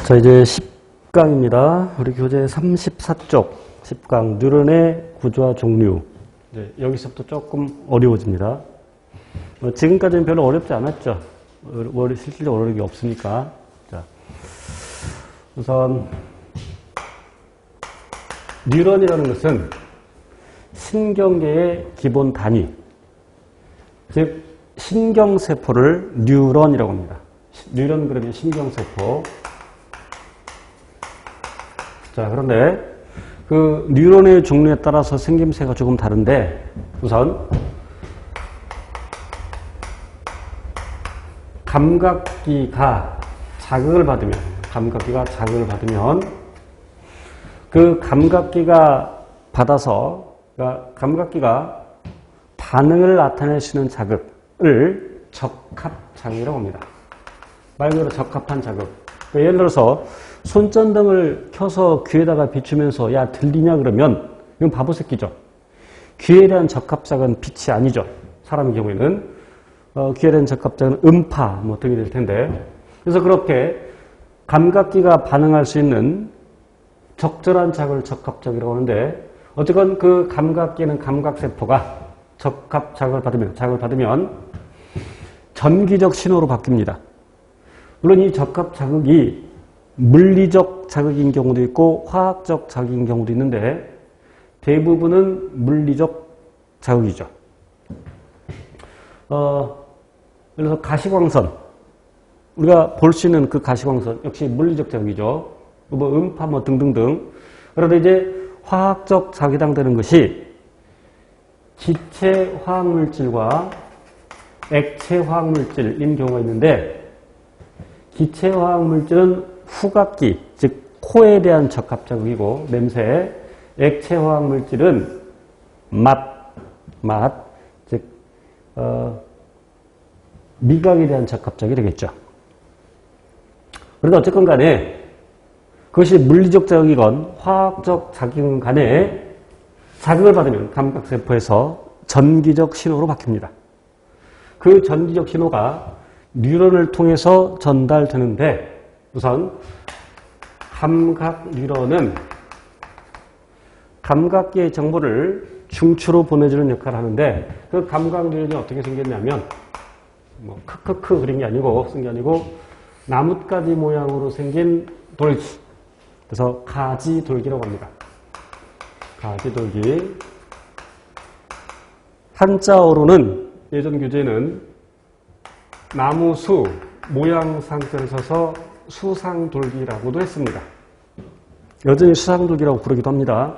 자, 이제 10강입니다. 우리 교재 34쪽 10강 뉴런의 구조와 종류. 여기서부터 조금 어려워집니다. 지금까지는 별로 어렵지 않았죠. 실질적으로 어려운 게 없으니까. 자, 우선 뉴런이라는 것은 신경계의 기본 단위, 즉 신경세포를 뉴런이라고 합니다. 뉴런 그러면 신경세포. 자, 그런데 그 뉴런의 종류에 따라서 생김새가 조금 다른데, 우선 감각기가 자극을 받으면 그 감각기가 받아서, 그러니까 감각기가 반응을 나타낼 수 있는 자극을 적합자극이라고 합니다. 말 그대로 적합한 자극. 그러니까 예를 들어서 손전등을 켜서 귀에다가 비추면서 야 들리냐 그러면 이건 바보 새끼죠. 귀에 대한 적합자극은 빛이 아니죠. 사람의 경우에는 귀에 대한 적합자극은 음파 뭐 등이 될 텐데, 그래서 그렇게 감각기가 반응할 수 있는 적절한 자극을 적합자극이라고 하는데, 어쨌건 그 감각기는 감각세포가 적합자극을 받으면 전기적 신호로 바뀝니다. 물론 이 적합자극이 물리적 자극인 경우도 있고 화학적 자극인 경우도 있는데, 대부분은 물리적 자극이죠. 예를 들어서 가시광선, 우리가 볼 수 있는 그 가시광선 역시 물리적 자극이죠. 뭐 음파 뭐 등등등. 그런데 이제 화학적 자극이 해당되는 것이 기체 화학물질과 액체 화학물질인 경우가 있는데, 기체 화학물질은 후각기, 즉 코에 대한 적합자극이고 냄새, 액체 화학물질은 맛, 즉 미각에 대한 적합자극이 되겠죠. 그런데 어쨌건 간에 그것이 물리적 자극이건 화학적 자극이건 간에 자극을 받으면 감각세포에서 전기적 신호로 바뀝니다. 그 전기적 신호가 뉴런을 통해서 전달되는데, 우선 감각 뉴런은 감각기의 정보를 중추로 보내주는 역할을 하는데, 그 감각 뉴런이 어떻게 생겼냐면 뭐 크크크 그린 게 아니고 나뭇가지 모양으로 생긴 돌기, 그래서 가지돌기라고 합니다. 가지돌기. 한자어로는 예전 교재는 나무수 모양상자를 써서 수상돌기라고도 했습니다. 여전히 수상돌기라고 부르기도 합니다.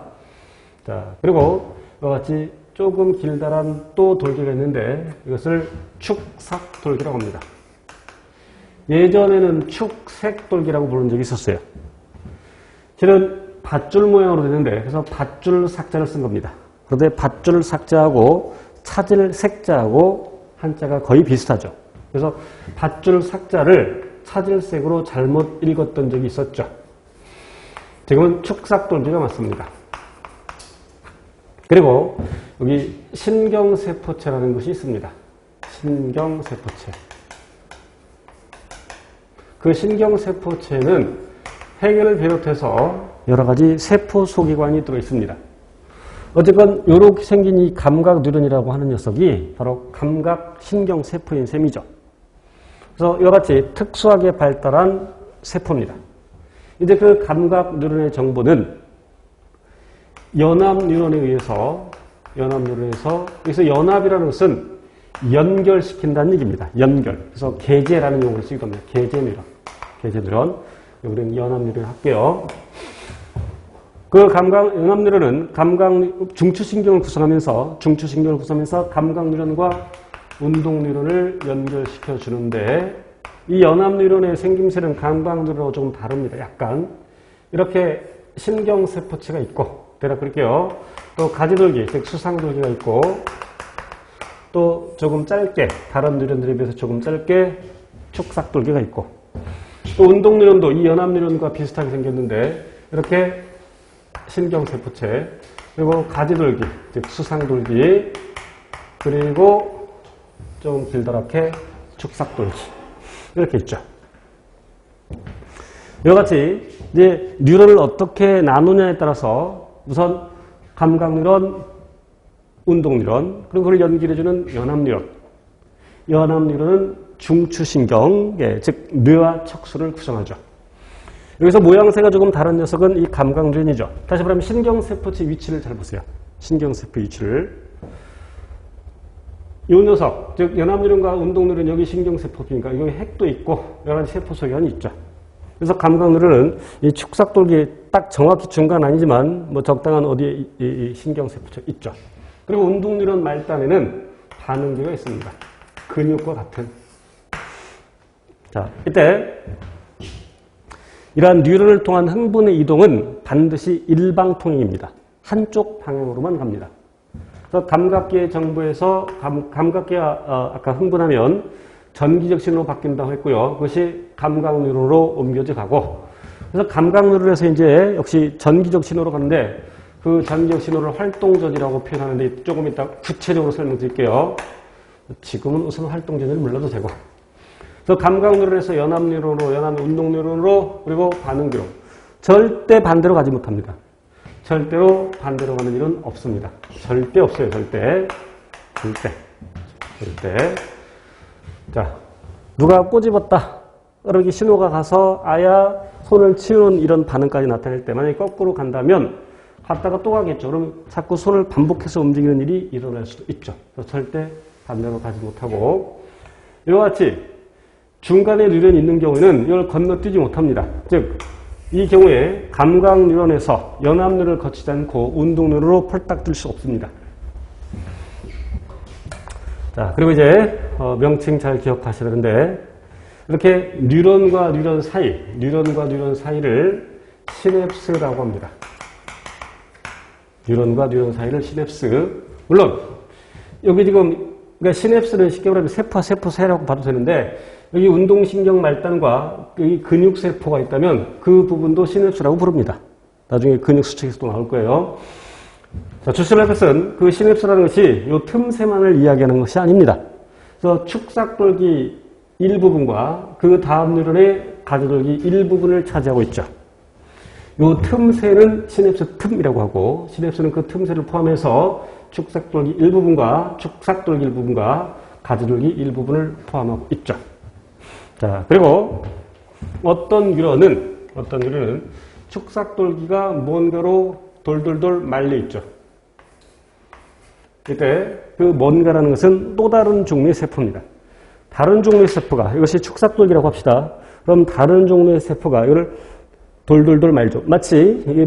자, 그리고 이와 같이 조금 길다란 또 돌기가 있는데 이것을 축삭돌기라고 합니다. 예전에는 축색돌기라고 부른 적이 있었어요. 실은 밧줄 모양으로 되는데, 그래서 밧줄 삭자를 쓴 겁니다. 그런데 밧줄 삭자하고 찾을 색자하고 한자가 거의 비슷하죠. 그래서 밧줄 삭자를 찾을 색으로 잘못 읽었던 적이 있었죠. 지금은 축삭돌기가 맞습니다. 그리고 여기 신경세포체라는 것이 있습니다. 신경세포체. 그 신경세포체는 해결을 비롯해서 여러 가지 세포 소기관이 들어있습니다. 어쨌건 이렇게 생긴 이 감각 뉴런이라고 하는 녀석이 바로 감각 신경세포인 셈이죠. 그래서 이와 같이 특수하게 발달한 세포입니다. 이제 그 감각 뉴런의 정보는 연합 뉴런에 의해서 여기서 연합이라는 것은 연결시킨다는 얘기입니다. 연결. 그래서 계제라는 용어를 쓰기도 합니다. 계제 뉴런. 여기는 연합 뉴런 할게요. 그 연합 뉴런은 중추신경을 구성하면서 감각 뉴런과 운동 뉴런을 연결시켜 주는데, 이 연합 뉴런의 생김새는 감각 뉴런하고 조금 다릅니다. 약간 이렇게 신경세포체가 있고, 대략 그럴게요. 또 가지돌기, 즉 수상돌기가 있고, 또 조금 짧게 다른 뉴런들에 비해서 조금 짧게 축삭돌기가 있고, 또 운동 뉴런도 이 연합 뉴런과 비슷하게 생겼는데 이렇게 신경세포체, 그리고 가지돌기, 즉 수상돌기, 그리고 좀 길다랗게 축삭돌기, 이렇게 있죠. 이와 같이 이제 뉴런을 어떻게 나누냐에 따라서 우선 감각뉴런, 운동뉴런, 그리고 그걸 연결해주는 연합뉴런. 연합뉴런은 중추신경, 즉 뇌와 척수를 구성하죠. 여기서 모양새가 조금 다른 녀석은 이 감각뉴런이죠. 다시 말하면 신경세포체 위치를 잘 보세요. 신경세포 위치를. 이 녀석, 즉 연합뉴런과 운동뉴런 여기 신경세포니까 여기 핵도 있고 여러 가지 세포소견이 있죠. 그래서 감각뉴런은 이 축삭돌기 딱 정확히 중간 아니지만 뭐 적당한 어디에 이 신경세포체 있죠. 그리고 운동뉴런 말단에는 반응기가 있습니다. 근육과 같은. 자, 이때 이러한 뉴런을 통한 흥분의 이동은 반드시 일방통행입니다. 한쪽 방향으로만 갑니다. 그래서 감각계의 정보에서 감각계가 아까 흥분하면 전기적 신호로 바뀐다고 했고요. 그것이 감각뉴런으로 옮겨져 가고, 그래서 감각뉴런에서 이제 역시 전기적 신호로 가는데 그 전기적 신호를 활동전이라고 표현하는데 조금 이따 구체적으로 설명드릴게요. 지금은 우선 활동전을 몰라도 되고. 그래서 감각뉴런에서 연합뉴런으로, 연합운동뉴런으로, 그리고 반응기로 절대 반대로 가지 못합니다. 절대로 반대로 가는 일은 없습니다. 절대 없어요. 절대. 자, 누가 꼬집었다. 이렇게 신호가 가서 아야 손을 치우는 이런 반응까지 나타낼 때 만약에 거꾸로 간다면 갔다가 또 가겠죠. 그럼 자꾸 손을 반복해서 움직이는 일이 일어날 수도 있죠. 그래서 절대 반대로 가지 못하고, 이와 같이 중간에 뉴런이 있는 경우에는 이걸 건너뛰지 못합니다. 즉, 이 경우에 감각뉴런에서 연합뉴런을 거치지 않고 운동뉴런으로 펄딱 뛸 수 없습니다. 자, 그리고 이제 명칭 잘 기억하셔야 되는데, 이렇게 뉴런과 뉴런 사이를 시냅스라고 합니다. 뉴런과 뉴런 사이를 시냅스. 물론 여기 지금 그러니까 시냅스는 쉽게 말하면 세포와 세포 사이라고 봐도 되는데, 여기 운동신경 말단과 여기 근육세포가 있다면 그 부분도 시냅스라고 부릅니다. 나중에 근육 수칙에서도 나올 거예요. 자, 조심할 것은 그 시냅스라는 것이 이 틈새만을 이야기하는 것이 아닙니다. 그래서 축삭돌기 일부분과 그 다음 뉴런의 가지돌기 일부분을 차지하고 있죠. 이 틈새는 시냅스 틈이라고 하고, 시냅스는 그 틈새를 포함해서 축삭돌기 일부분과 축삭돌기 일부분과 가지돌기 일부분을 포함하고 있죠. 자, 그리고 어떤 뉴런은 축삭돌기가 뭔가로 돌돌돌 말려 있죠. 이때 그 뭔가라는 것은 또 다른 종류의 세포입니다. 다른 종류의 세포가, 이것이 축삭돌기라고 합시다. 그럼 다른 종류의 세포가 이걸 돌돌돌 말죠. 마치 이게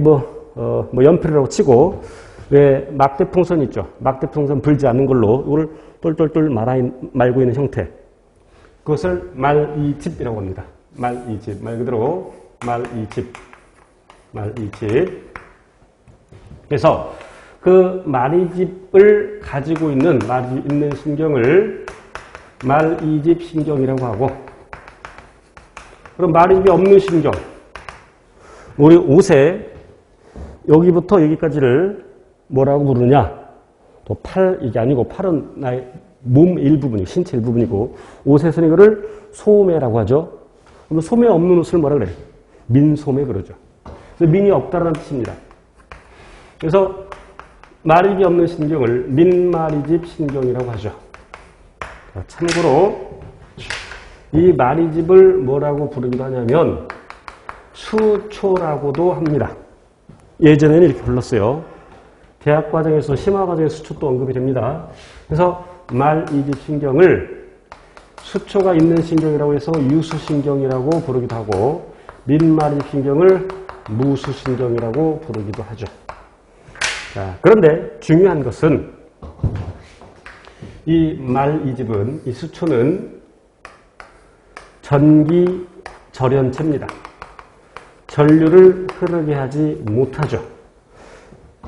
연필이라고 치고 왜 막대풍선 있죠. 막대풍선 불지 않는 걸로 이걸 똘똘똘 말고 있는 형태. 그것을 말이집이라고 합니다. 말이집. 말 그대로 말이집. 그래서 그 말이집을 가지고 있는 말이 있는 신경을 말이집 신경이라고 하고, 그럼 말이집이 없는 신경, 우리 옷에 여기부터 여기까지를 뭐라고 부르느냐? 또 이게 아니고 팔은 나의 몸 일부분이고 신체 일부분이고, 옷에서는 이거를 소매라고 하죠. 그럼 소매 없는 옷을 뭐라 그래요? 민소매 그러죠. 그래서 민이 없다라는 뜻입니다. 그래서 말입이 없는 신경을 민말이집 신경이라고 하죠. 참고로 이 말이집을 뭐라고 부르기도 하냐면 수초라고도 합니다. 예전에는 이렇게 불렀어요. 대학 과정에서 심화 과정에서 수초도 언급이 됩니다. 그래서 말이집 신경을 수초가 있는 신경이라고 해서 유수신경이라고 부르기도 하고, 민말이집 신경을 무수신경이라고 부르기도 하죠. 자, 그런데 중요한 것은 이 말이집은, 이 수초는 전기절연체입니다. 전류를 흐르게 하지 못하죠.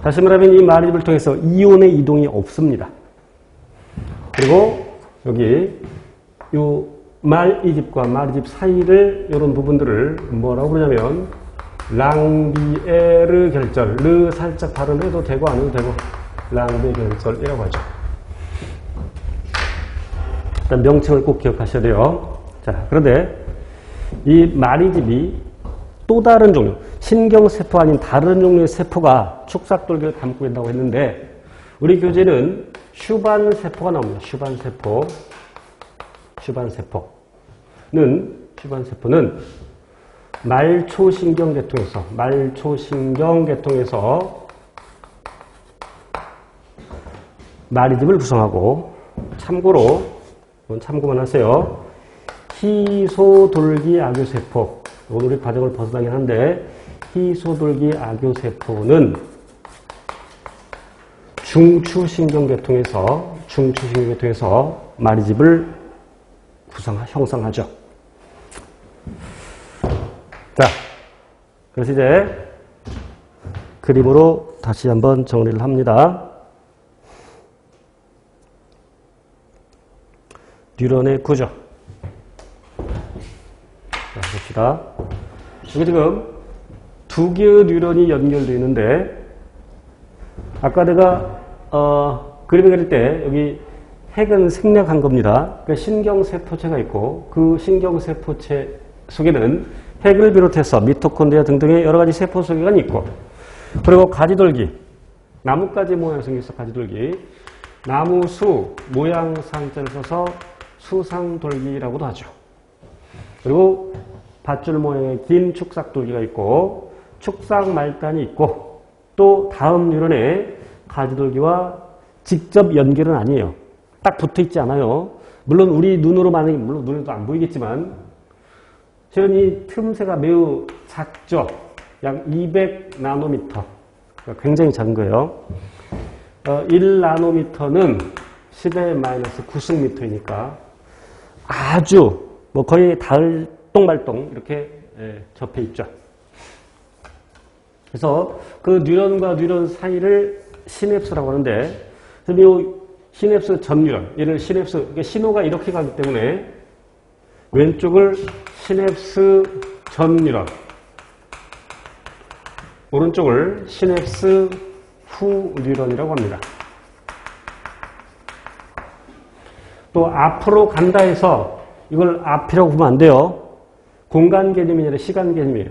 다시 말하면 이 말이집을 통해서 이온의 이동이 없습니다. 그리고 여기 요 말이집과 말이집 사이를, 이런 부분들을 뭐라고 부르냐면 랑비에르 결절, 르 살짝 발음해도 되고 안 해도 되고 랑비에르 결절이라고 하죠. 일단 명칭을 꼭 기억하셔야 돼요. 자, 그런데 이 말이집이 또 다른 종류, 신경세포 아닌 다른 종류의 세포가 축삭돌기를 담고 있다고 했는데 우리 교재는 슈반세포가 나옵니다. 슈반세포는 말초신경계통에서 마리집을 구성하고 참고로 참고만 하세요. 희소돌기 악교세포 오늘 우리 과정을 벗어나긴 한데 희소돌기 악교세포는 중추신경계통에서 마리집을 형성하죠. 자, 그래서 이제 그림으로 다시 한번 정리를 합니다. 뉴런의 구조. 자, 봅시다. 여기 지금 두 개의 뉴런이 연결되어 있는데 아까 내가 그림을 그릴 때 여기 핵은 생략한 겁니다. 그러니까 신경세포체가 있고 그 신경세포체 속에는 핵을 비롯해서 미토콘드리아 등등의 여러 가지 세포 소개관이 있고 그리고 가지돌기, 나뭇가지 모양 생겨서 가지돌기, 나무수 모양상자를 써서 수상돌기라고도 하죠. 그리고 밧줄 모양의 긴 축삭돌기가 있고 축삭말단이 있고 또 다음 뉴런의 가지돌기와 직접 연결은 아니에요. 딱 붙어있지 않아요. 물론 우리 눈으로 만약에 물론 눈에도 안 보이겠지만 실은 이 틈새가 매우 작죠. 약 200나노미터. 그러니까 굉장히 작은 거예요. 1나노미터는 10의 -9승미터이니까 아주 거의 닿을 똥말똥 이렇게 접해 있죠. 그래서 그 뉴런과 뉴런 사이를 시냅스라고 하는데 이 시냅스 전뉴런, 얘를 시냅스, 그러니까 신호가 이렇게 가기 때문에 왼쪽을 시냅스 전뉴런, 오른쪽을 시냅스 후 뉴런이라고 합니다. 또 앞으로 간다 해서 이걸 앞이라고 보면 안 돼요. 공간 개념이 아니라 시간 개념이에요.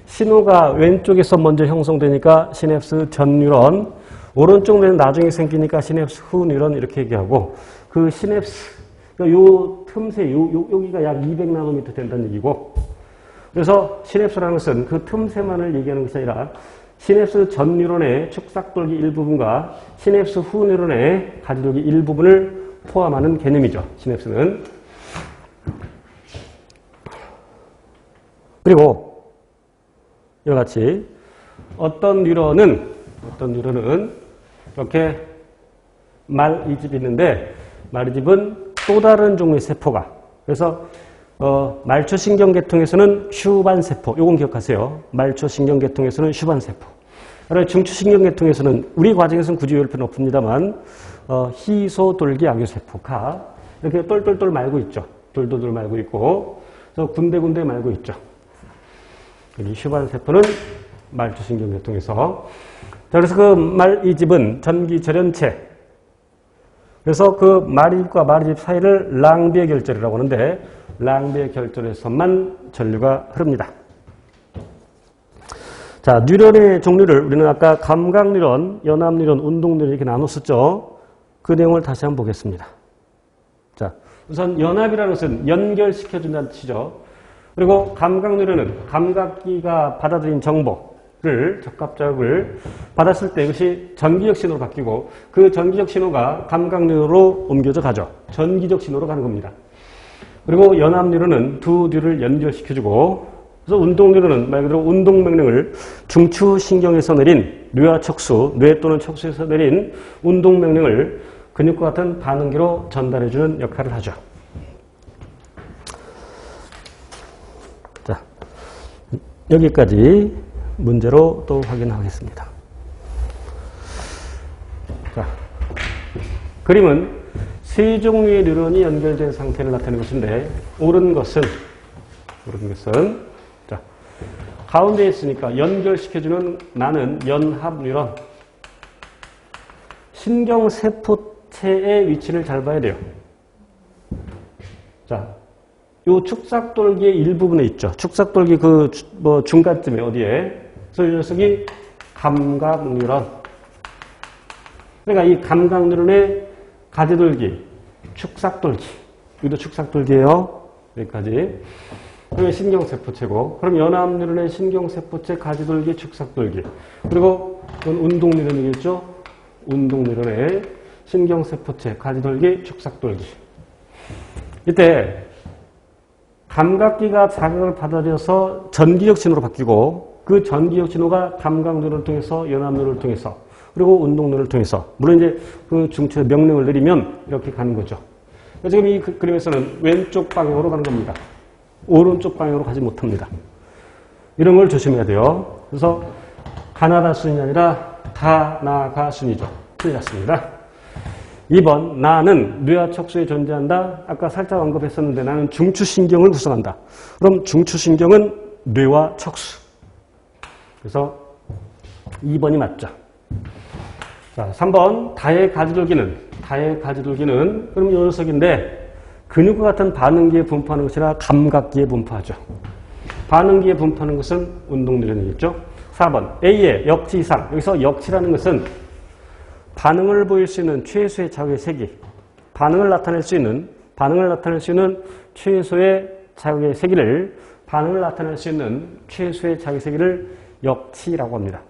신호가 왼쪽에서 먼저 형성되니까 시냅스 전 뉴런, 오른쪽 면은 나중에 생기니까 시냅스 후 뉴런 이렇게 얘기하고 그 시냅스, 그러니까 요 틈새, 여기가 약 200나노미터 된다는 얘기고 그래서 시냅스라는 것은 그 틈새만을 얘기하는 것이 아니라 시냅스 전 뉴런의 축삭돌기 일부분과 시냅스 후 뉴런의 가지돌기 일부분을 포함하는 개념이죠. 시냅스는. 그리고 이와 같이 어떤 뉴런은 이렇게 말이집이 있는데 말이집은 또 다른 종류의 세포가 그래서 말초신경계통에서는 슈반세포 요건 기억하세요. 말초신경계통에서는 슈반세포 그리고 중추신경계통에서는 우리 과정에서는 굳이 외울 필요는 없습니다만 희소돌기 악교세포가 이렇게 똘똘똘 말고 있죠. 돌돌돌 말고 있고 그래서 군데군데 말고 있죠. 이 슈반세포는 말초신경계통에서 자, 그래서 그 말이집은 전기절연체 그래서 그 말이집과 말이집 사이를 랑비의 결절이라고 하는데 랑비의 결절에서만 전류가 흐릅니다. 자, 뉴런의 종류를 우리는 아까 감각뉴런, 연합뉴런, 운동뉴런 이렇게 나눴었죠. 그 내용을 다시 한번 보겠습니다. 자, 우선 연합이라는 것은 연결시켜준다는 뜻이죠. 그리고 감각뉴런은 감각기가 받아들인 정보를 적합자극을 받았을 때 이것이 전기적 신호로 바뀌고 그 전기적 신호가 감각뉴런으로 옮겨져 가죠. 전기적 신호로 가는 겁니다. 그리고 연합뉴런은 두 뉴를 연결시켜주고 그래서 운동뉴런은 말 그대로 운동명령을 중추신경에서 내린 뇌와 척수, 뇌 또는 척수에서 내린 운동명령을 근육과 같은 반응기로 전달해주는 역할을 하죠. 자, 여기까지 문제로 또 확인하겠습니다. 자, 그림은 세 종류의 뉴런이 연결된 상태를 나타내는 것인데 옳은 것은 자, 가운데에 있으니까 연결시켜주는 나는 연합 뉴런 신경세포체의 위치를 잘 봐야 돼요. 자, 요 축삭돌기의 일부분에 있죠. 축삭돌기 중간쯤에 어디에? 그래서 이 녀석이 감각뉴런. 그러니까 이 감각뉴런의 가지돌기, 축삭돌기. 여기도 축삭돌기예요. 여기까지. 그러면 신경세포체고. 그럼 연합뉴런의 신경세포체, 가지돌기, 축삭돌기. 그리고 그건 운동뉴런이겠죠. 운동뉴런의 신경세포체, 가지돌기, 축삭돌기. 이때 감각기가 자극을 받아들여서 전기적 신호로 바뀌고 그 전기적 신호가 감각뉴런을 통해서 연합뉴런을 통해서 그리고 운동뉴런을 통해서 물론 이제 그 중추에 명령을 내리면 이렇게 가는 거죠. 지금 이 그림에서는 왼쪽 방향으로 가는 겁니다. 오른쪽 방향으로 가지 못합니다. 이런 걸 조심해야 돼요. 그래서 가나다 순이 아니라 가나가 순이죠. 틀렸습니다. 2번 나는 뇌와 척수에 존재한다. 아까 살짝 언급했었는데 나는 중추신경을 구성한다. 그럼 중추신경은 뇌와 척수. 그래서 2번이 맞죠. 자, 3번 다의 가지돌기는 그럼 이 녀석인데 근육과 같은 반응기에 분포하는 것이라 감각기에 분포하죠. 반응기에 분포하는 것은 운동뉴런이겠죠. 4번 A의 역치 이상. 여기서 역치라는 것은 반응을 보일 수 있는 최소의 자극의 세기, 반응을 나타낼 수 있는 최소의 자극의 세기를 역치라고 합니다.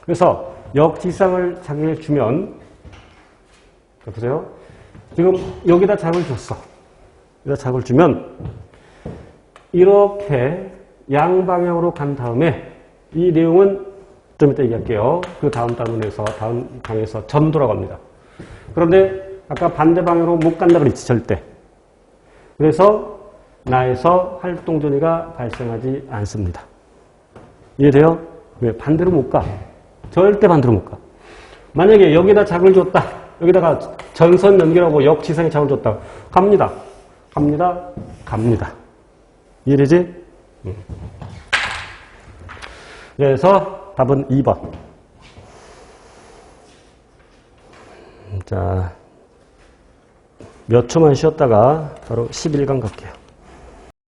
그래서 역치상을 자극해 주면 보세요. 지금 여기다 자극을 줬어. 여기다 자극을 주면 이렇게 양방향으로 간 다음에 이 내용은 좀 이따 얘기할게요. 그 다음 강에서 전도라고 합니다. 그런데 아까 반대 방향으로 못 간다 그랬지, 절대. 그래서 나에서 활동전이가 발생하지 않습니다. 이해돼요? 왜? 반대로 못 가. 절대 반대로 못 가. 만약에 여기다 자극을 줬다. 여기다가 전선 연결하고 역지상에 자극을 줬다. 갑니다. 이해되지? 그래서 답은 2번. 자, 몇 초만 쉬었다가 바로 11강 갈게요.